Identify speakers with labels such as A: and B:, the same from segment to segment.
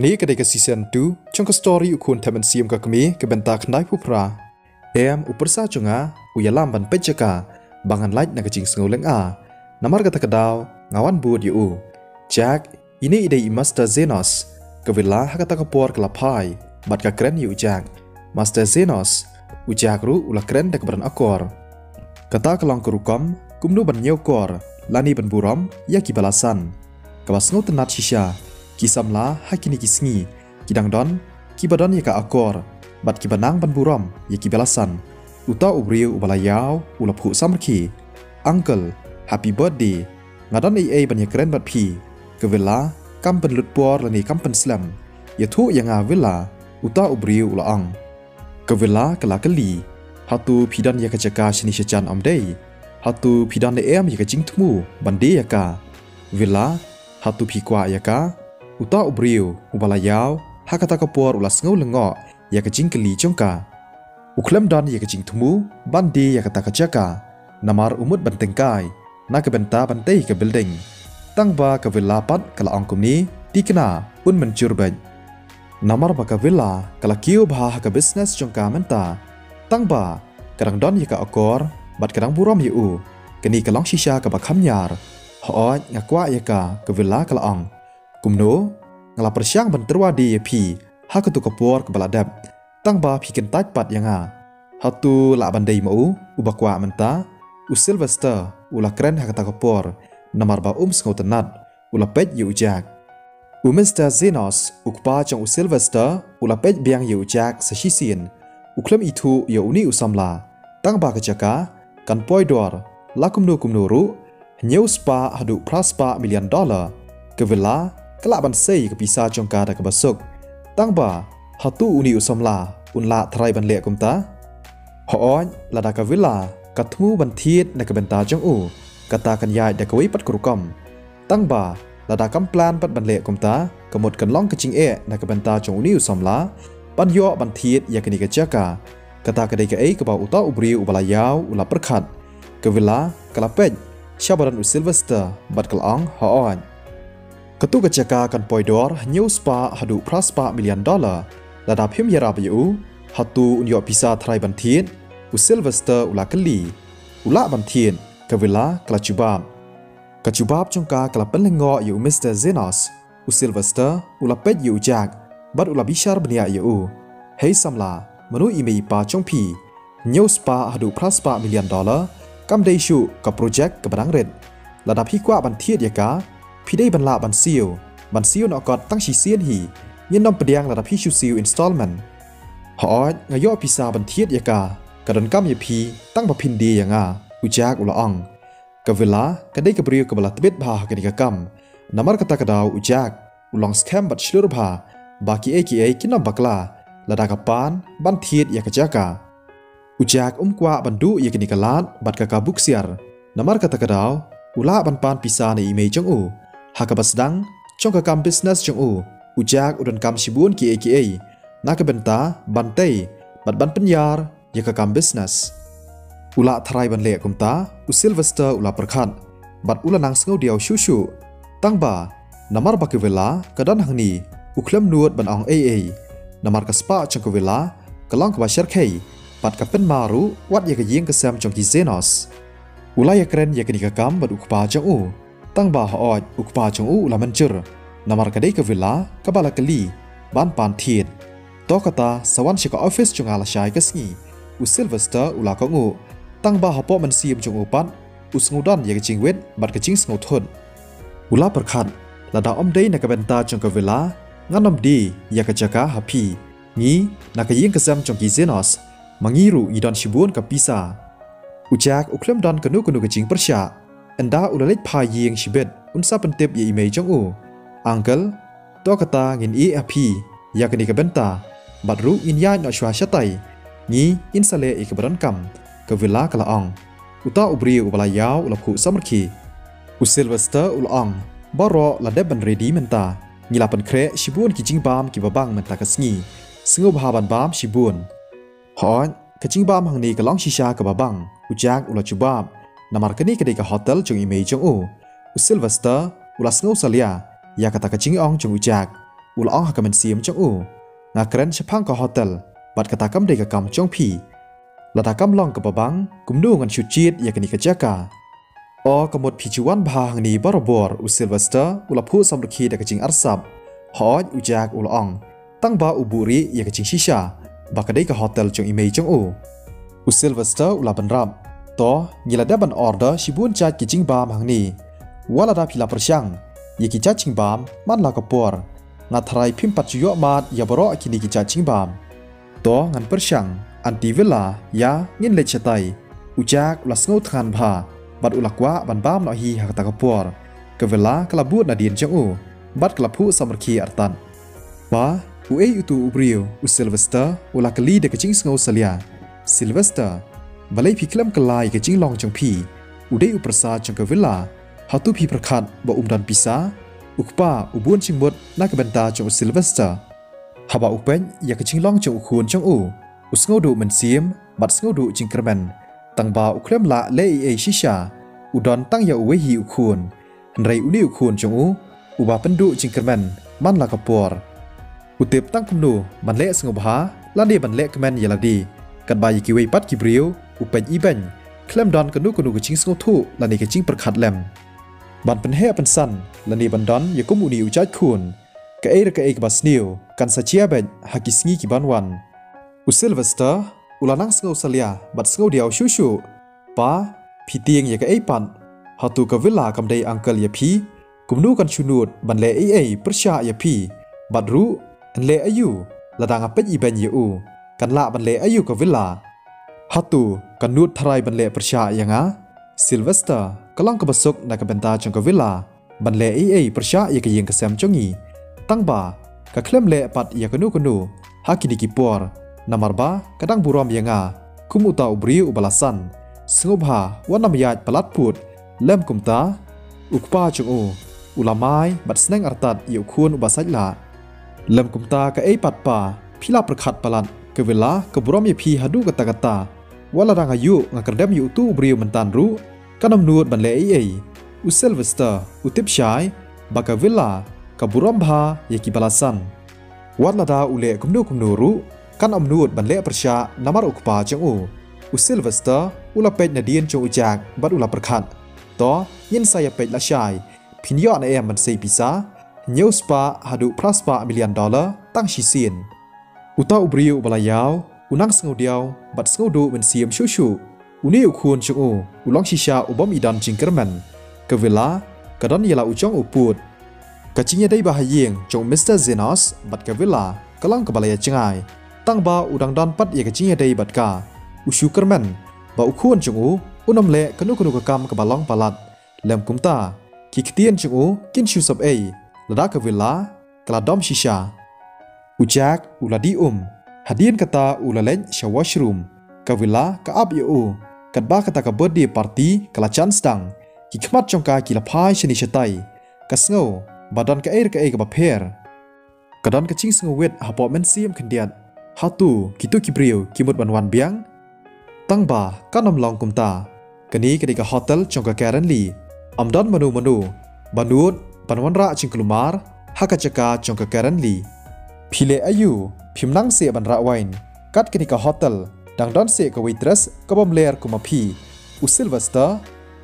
A: นี้ก็ได้กับซีซั่น2ช่องก็สตอรี่อุคนทำเป็นซีมกับมีกับเป็นตาขนายผู้พระอุปสรรคจงอุยลามบันเป็จกาบางอันไลท์นักจิงสงเลงน้ำมันกตะกดาวงาวันบูดอยู่แจ็คอินี่ได้มาสเตอร์เซนอสกับเวลาฮักตะกปอร์กลับพายบัดกับเกรนอยู่แจ็คมาสเตอร์เซนอสอุแจ็ครู้อุลเกรนดักบรันอากอร์กตากลองกรุกอมกุมนูบันเยวกอร์ลานีบันบูรอมยากิบาลาซันกับสงตนัดชิชากิสัมลาฮักกินิกิสงีกิดังดอนกิบดอนยากาอากอร์บัดกิบนังบันบูรอมยากิบาลาซันอุตาอุบริวอุบลายาวอุลผู้ซัมคีอังเกิลแฮปปี้เบิร์ดเดย์งาดอนบันยาเกรนบัดพีกับเวลากัมเป็นลุดปอร์และนี่กัมเป็นสลัมยาทุยังเวลาอุตาอุบริวอุลอังกับเวลากลากลีฮัตูพิดันยากจักาชนิชจันอมเดย์ฮัตูพิดันยากจิงทมูบันเดียกาเวลาฮัตูพิกวายากาอุตาอุบริวอุบลายาวฮักตะกปอร์อุลสงลงอยากจิงกลีจงกาอุคลมดันอยากจิงทมูบันดีอยากตะกจักานามาร์อุมุดบันเตงกายนักบันตาบันเตยกับบิลดิ้งตั้งบากับเวลาปัดกละอังคุมนี้ที่กนาอุนมันจูรเบนนามาร์บากับเวลากละคิวบาฮักบิสเนสจงกามันตาตั้งบากระดังดอนอยากอักอร์บัดกระดังบุรอมอยู่กันนี้กลองชิชากับบักคำยาร์ฮอดงักว่าอยากกับเวลากละอังกุมโนงลาประช่างบันตรวาดีพีฮักตุกปอร์กับบลาเดบตั้งบาพิกันตัดปัดยังฮัตูละบันเดย์มูอุบกว่ามันตาอุซิลเวสเตอร์อุลาเกรนฮักตากปอร์นามาร์บาสงตนัดอุลาเป็ดอยู่แจ็คอุมิสเตอร์เซนอสอุกปาจงอุซิลเวสเตอร์อุลาเป็ดเบียงอยู่แจ็คสชิซินอุคลมอิทูอยู่อุนีอุซัมลาตั้งบากจักากันปอยดอร์ลักกุมนูรุเนียวสปาฮัดูพลัสปา$1 มิลลิอนกเวลากลับบันเซยกับพิซาจงกาดากบสุกตั้งบาฮัตูอุนีอุซัมลาอุนลาทรายบันเละกุมตาฮออนลาดากเวลากัดมูบันทีดนักบันตาจงอูกตากันยายเด็กไว้ปัดกรุกมตั้งบาลาดากัมพลานปัดบันเละกุมตากำหมดกันล่องกจิงนักบันตาจงอุนีอุซัมลาปัญญาบันทีดยากินิกจักากตากระเดกกบ่าวอุตาอุบริวอุบลายาวอุลาประคัดกเวลากลาเป็ดชาบรันอุซิลเวสเตอร์บัดกลอังฮออนกตุกจักากันปอยดอร์นิวสปาฮัดูพลัสปา$1 มิลลิอนระดับพิมยาราบอยู่ฮัตูอุนยอพิซาทรายบันทีดอุซิลเวสเตอร์อุลากลีอุลาบันทีดกเวลากลาจูบาบจงกากลับเป็นเลงออยู่มิสเตอร์เซนอสอุซิลเวสเตอร์อุลาเป็ดอยู่จากบัดอุลาบิชาร์บันยาอยู่เฮซัมลามนุษย์อีเมย์ปาจงพีนิวสปาฮัดูพลัสปา$1 มิลลิอนกำได้ชูกับโปรเจกต์กับบังเร็ดระดับพี่กว่าบันเทียดยากาพี่ได้บรรลาบันซิลนอกอดตั้งชีเซียนหียินนำประเดียงระดับพี่ชูซิลอินสตอลเมนต์ฮอดงายอพิซาบันเทียดยากากระดันกัมยาพีตั้งบพินดีอย่างอุจากอุลอังกับเวลากันได้กับเรียวกับบลาตเบ็ดบากันกกัมนามาร์กตากระดาวอุจากอุลองสแคมบัดชลูร์บาบากีกินนำบักลาระดับกับปานบันเทียดยากจากาอุจากกว่าบันดูยากินิกาลาดบัดกากาบุกเซียร์นามาร์กตากระดาวอุลาบันปานพิซาในอีเมย์จงอูหากบัสดังจงกากามบิสเนสจงอูอุจากอุดันกามชิบุนกีนักเบนตาบันเตยบัดบันปัญญายากากามบิสเนสอุลาทรายบันเล่กุมตาอุซิลเวสเตอร์อุลาประคัดบัดอุลานังสงเดียวชูตั้งบานามาร์บักเวลากระดันหังนีอุคลมนวดบันอองนามาร์กสปาจงกเวลากลองกับบาเชอร์เคปัดกับเป็นมารุวัดยากยิงกระเซมจงกิเซนอสอุลายากเรนยากินิกากามบัดอุกปาจงอูตั้งบาฮอดอุกปาจงอูลามันจุรนามาร์กเดกเวลากบาลากลีบ้านปานเทียนโตกตาสวรรค์ชิกออฟฟิศจงอาลาชายกสงีอุซิลเวสเตอร์อุลากงูตั้งบาฮปอมันซีมจงอูปัดอุสงูดันยากจิงเวทบัดกจิงสงูทนอุลาประคัดระดับอมเดย์นักเบนตาจงกเวลางานอมดียากจักาฮับพีงี้นักยิงกระเซมจงกิเซนอสมังยีรูอีดอนชิบุนกับพิซาอุจากอุคลมดอนกนุกจิงประชาอันดาอุลเล็กพายยิงชิเบดอุนซาเป็นเต็บยีเมย์จงอูอังเกิลตัวกตาเงินฮับพียากนิกเบนตาบัดรู้อินยาหนอชวาชะไตงี้อินซาเลอีกบรันกัมกเวลากละอังอุตาอุบริวอุบลายาวอุลผู้สมรคีอุซิลเวสเตอร์อุลอังบารอละเดบันเรดีเมนตางีลาเป็นเครชิบุนกิจิงบามกิบบังมันตากสงีซึ่งอุบาบันบามชิบุนฮอนกจิงบามหังนี้กลองชิชากับบังอุจากอุลจูบามนามาร์กนี้ก็ได้กับโฮเทลจงอีเมย์จงอุซิลเวสเตอร์อุลาสโนซาเลียยากตากจิงอองจงอุจาก อุลองหักมันเสียมจงอูงากเรนชพังกับโฮเทลบัดกระตากำเด็กกำจงพีละตากำลองกับบังกุมดูงันชุดจีดอยากนิกจักกาออกหมดพิจวันบาหังนีบาร์บอร์อุซิลเวสเตอร์อุลพูสัมฤคีเด็กจิงอัรซับฮอดอุจากอุลองตั้งบาอุบุรีอยากจิงชิชาบักได้กับโฮเทลจงอีเมย์จงอุซิลเวสเตอร์อุลาบันรับต่อยิลาเดบันออร์เดอร์ชิบุนจัดกิจิงบามหังนีวลาดาพิลาประชังยากิจัดจิงบามมันลากปอร์งาทรายพิมปัจจุยมาดยาบรอกินิกิจัดจิงบามต่องันประชังอันติเวลายาเงินเลชไตอุจากอุลาสงอุทานพาบัดอุลักวะบันบามนอฮีหักตากปอร์กเวลากลาบูดนาดีนจงบัดกลาพูสมรคีอัตตันป้าอุเอยุตูอุบริวอุซิลเวสเตอร์อุลักลีเด็กจิงสงอุสเลียซิลเวสเตอร์บัลเลยพิคลัมกลายกจิงลองจงพีอุได้อุปราจงกเวลาหาตุพีประคัดบ่อุมดันปิซาอุกป้าอุบุนจิงบดนักเบนตาจงอุซิลเวสเตอร์หาบ่อุเป็นอยากจิงลองจงอุคูนจงอุสงดูมันเสียมบัดสงดูจิงกระแมนตั้งบ่าอุเคลมละเลเอชิชาอุดอนตั้งยาอุเวฮีอุคูนหันไรอุนิอุคูนจงอุบาเป็นดูจิงกระแมนมันลากปอร์อุเต็บตั้งคุมนูมันเละสงบหาล้านเดียบันเละกระแมนยาลาดีกันบายกิเวปัดกิบริวอุเป็นอีเบนเคลมดอนกันนูกันนูกจิงสงทูล้านเดียจิงประคัดแลมบันเป็นเฮเป็นสันล้านเดียบันดอนยากุมอุนิอุจัดคูนกะเอร์กะเอกบัสนิวกันสัจเจียเบนฮักิสงีกิบันวันอุซิลเวสเตอร์อุลานังสงอุสเลียบัดสงอุเดียวชูป้าพี่เตียงยากะเอปันหาตูกะวิลากำได้อังเกลยาพีกุมนูกันชูนูดบันเลเอประชายาพีบัดรู้อันเลอายุละดังอเป็ดอีเบนยูกันละบันเลอายุกะวิลาหาตูกันนูดทรายบันเลประชาอย่างะซิลเวสเตอร์กำลังกบสุกนักเบนตาจงกะวิลาบันเลเอประชายากะยิงกะเซมจงงีตั้งบ่ากะเคลมเลปัดยากะนูฮักกินิกิปอร์นามาร์บากระดังบุรอมยังคุมอุตาอุบริอุบลาสันสงบหาวันนามยาดปลัดพูดเล่มกุมตาอุกป้าจงอุลาไม้บัดสแนงอัตัดอยู่ควรอุบาสัยละเล่มกุมตากะเอปัดป่าพิลาประคัดปลัดกเวลากบุรอมยพีฮัดูกตากตาวันละดังอายุงากระเดมอยู่ตู้อุบริมันตันรู้กันนำนวดบันเลเออุเซลเวสเตอร์อุติบชายบักเวลากบุรอมพายกิบลาสันวันละดาอุเลกุมนูรู้กันอำนูดบันเละประชานามารุกปาจงอุซิลเวสเตอร์อุลาเป็ดนาดีนจงอุจากบัดอุลาประคัดต่อยินไซยเป็ดละชายพินยอในมันเซปิซาเนวสปาฮัดูพลัสปา$1 มิลลิอนตั้งชิเซียนอุตาอุบริวบลายาวอุนังสงเดียวบัดสงดูเป็นเสียมชูอุนี่อุคูนจงอุลองชิชาอุบอมอีดันจิงเกอร์แมนกเวลากระดอนยาลาอุจงอุปูดกะจิงยาได้บาฮยิงจงมิสเตอร์เซนอสบัดกเวลากำลังกบลายจงไงตั้งบ่าอุดังดอนปัดยากจิงยาได้บัดกาอุชูกระแมนบ่าอุคูนจงอุนำเละกนุกกำกับบาลองปลัดแลมกุมตาคิกเตียนจงกินชูสับระดักเวลากลาดอมชิชาอุจากอุลาดีฮัดเดียนกตาอุลาเลนชาววอชรูมกเวลากอับยูกัดบ้ากตากเบิร์ดเดย์ปาร์ตี้กลาจันสตังกิขมัดจงกากิลาพายชนิชไตกัสโง่บาดอนกเอกับเพร์กระดอนกจิงสงเวทฮับปอเมนเซียมขันเดียดฮาตูกิตุกิบริวกิมุดวันเบียงตั้งบ่ากันนำลองกุมตากันนี้กันดีกับโฮเทลจงกาแกรันลีอัมดอนมนูบานูดปันวันระจิงกลุมาร์ฮักจักาจงกาแกรันลีพิเลอายุพิมนังเสียบันระไวน์กัดกันดีกับโฮเทลดังดอนเสียกับวิตรัสกับบอมเลร์กุมาพีอุซิลเวสเตอร์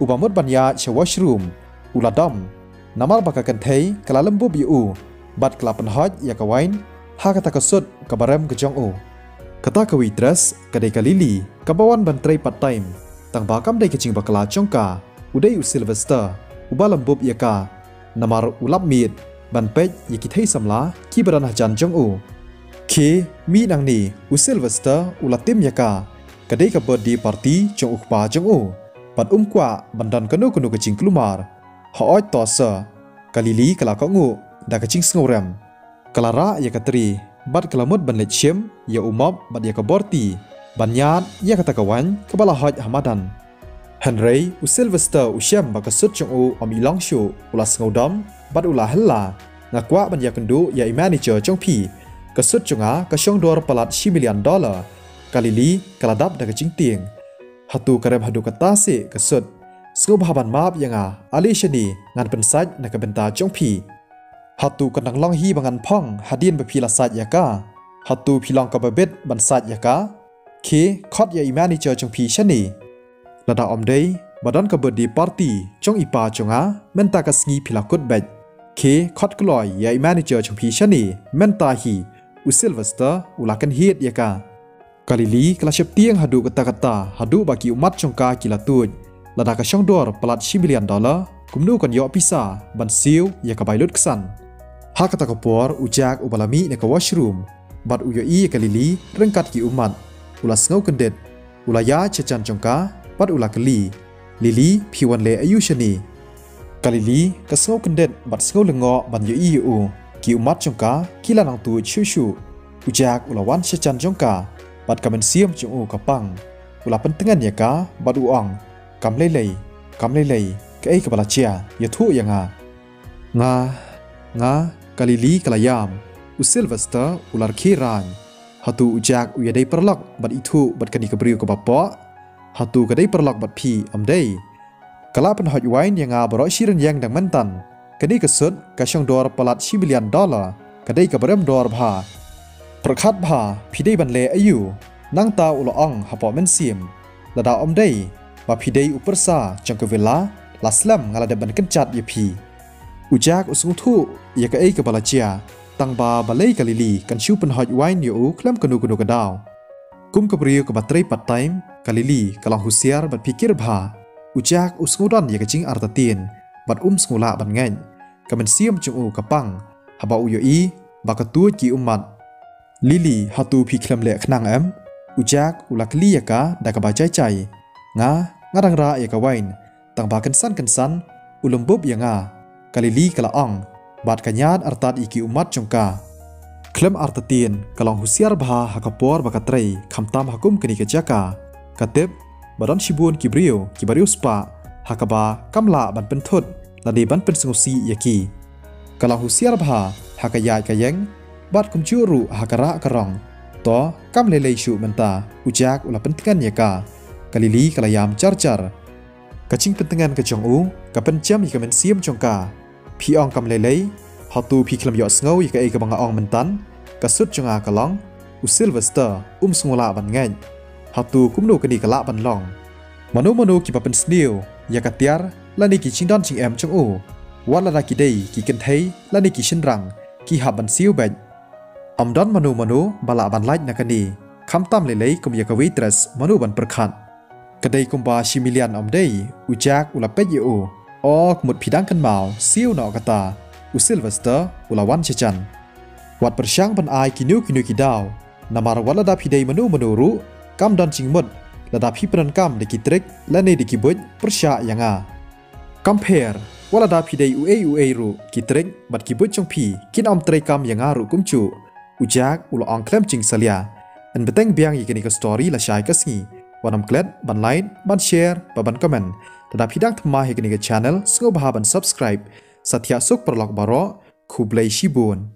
A: อุบามุดบัญญาชาวชรูมอุลาดอมนามาร์บักกันเทยกลาลัมบุบยูบัดกลาปันฮอดยากไวน์ฮักตากสุดกับบารมกจงกตากวิตรัสกเดกาลิลีกับบวันบันเตรปัดไตม์ตั้งบากำได้กจิงบักลาจงกาอุได้อุซิลเวสเตอร์อุบาลัมบุบยากานามาร์อุลับมีดบันเป็ดยกิเทยสัมลาคีบรันหจันจงเคมีนังนีอุซิลเวสเตอร์อุลาติมยากากระได้กับเบิร์ดดีปาร์ตี้จงอุกปาจงปัดกว่าบันดันกนุกจิงกลุมาร์ฮออยต่อเซกาลิลีกลากงูดากจิงสงเรมกลาระยากตรีบัดกลามุดบันเลชเชมยาอุมอบบัดยากบอร์ตีบัญญาดยากตะกวันกบลาฮอยฮามาดันเฮนรีอุซิลเวสเตอร์อุเชมบักสุดจงอมีลองชูอุลาสงดอมบัดอุลาเฮลลางากว่าบัญญากันดูยาอิแมนิเจอจงพีกสุดจงกชงดอร์ปลัด$10 มิลลิอนกาลิลีกลาดับดากจิงเตียงฮัตูกระเรมฮัดูกตาเสกสุดสงบหาบันมาบยังอาลีชนีงานเป็นไซด์นักเป็นตาจงพี hatu kanang long hi bangan phong hadin be phila sat yaka hatu philong ka babet ban sat yaka ke khot ya manager chong phi shani lada omdei badan ka birthday party chong ipa chonga menta ka sngi phila kut bej ke khot kloi ya manager chong phi shani menta hi u Sylvester ulakan hit yaka kalili kala shep tiang hadu kata hadu baki umat chongka kila tuj lada ka shong dor pelat $1 million kumnu kan yo pisa ban siu ya ka bailut kesan ha kata kapor ujak ubalami ne ka washroom bat uyo i kalili rengkat ki umat ula sngau kendet ula ya chechan chongka pat ula kali lili phiwan le ayu shani kalili ka sngau kendet bat sngau lengo ban yo i u ki umat chongka kila nang tu chu ujak ula wan chechan chongka bat kamen siam chung u kapang ula pentengan ya ka bat uang kam lei ke ai ka bala chia ya thu yanga nga kalili kalayam u Sylvester ular khiran hatu ujak u yadai perlok bat itu bat kani kabriu ka bapa hatu kadai perlok bat phi amdei kala pen hot wine yanga baro shiran yang dang mantan kani kesut ka shong dor pelat $1 million kadai ka barem dor bha prakhat bha phidei ban le ayu nang ta ulo ong hapo men sim lada omdei ba phidei upersa changka vela laslam ngala de ban kencat ye phi ujak usung thu ya ka ei ka balachia tang ba balei kalili kan shu pen hot wine yu klam kanu ka daw kum ka priyo ka batrei pat time kalili kalang husiar bat pikir bha ujak usung don ya ka ching artatin bat sngula ban ngain kamen siam chung u kapang haba u yo i ba ka tu ki ummat lili hatu phi klam le khnang am ujak ulakli ya ka da ka ba chai nga ngarang ra ya ka wine tang ba kan san ulambub ya nga kalili kala ong bat kanyad artat iki umat chongka klem artatin kalong husiar bha hakapor bakatrei khamtam hakum kani ka jaka katep badan shibun kibrio kibariu spa hakaba kamla ban penthut ladi ban pensengusi yaki kalong husiar bha hakaya kayeng bat kumjuru hakara karong to kam lelei shu menta ujak ula pentingan yaka kalili kalayam charchar kaching pentingan ka chong u ka pencam yaka men siam chongka phi ong kam lelei hatu phi klam yo sngo yaka e ka banga ong mentan kasut chonga kalong u Sylvester sngula ban ngai hatu kumnu kani kala ban long manu ki papen snil yaka tiar lani ki chingdon ching em chong u wala ra ki dei ki ken thei lani ki shinrang ki ha ban siu bej amdon manu bala ban laij nakani khamtam lelei kum yaka waitress manu ban perkhat kadai kumba $1 million amdei ujak ula pej yu ok mut phidang kan mau siu no kata u Sylvester ula wan chechan wat persyang ban ai kinu ki daw namar wala da phidei manu ru kam don chingmut lada phi pran kam de ki trek lane de ki boj persya yanga compare wala da phidei u ru ki trek bat ki boj chong phi kin om trei kam yanga ru kumchu ujak ula ong klem ching salia an beteng biang yikani ka story la shai ka sngi wanam klet ban like ban share ban comment tada phidang thma hekani ka channel sngo bha ban subscribe satya suk perlok baro khublei shibun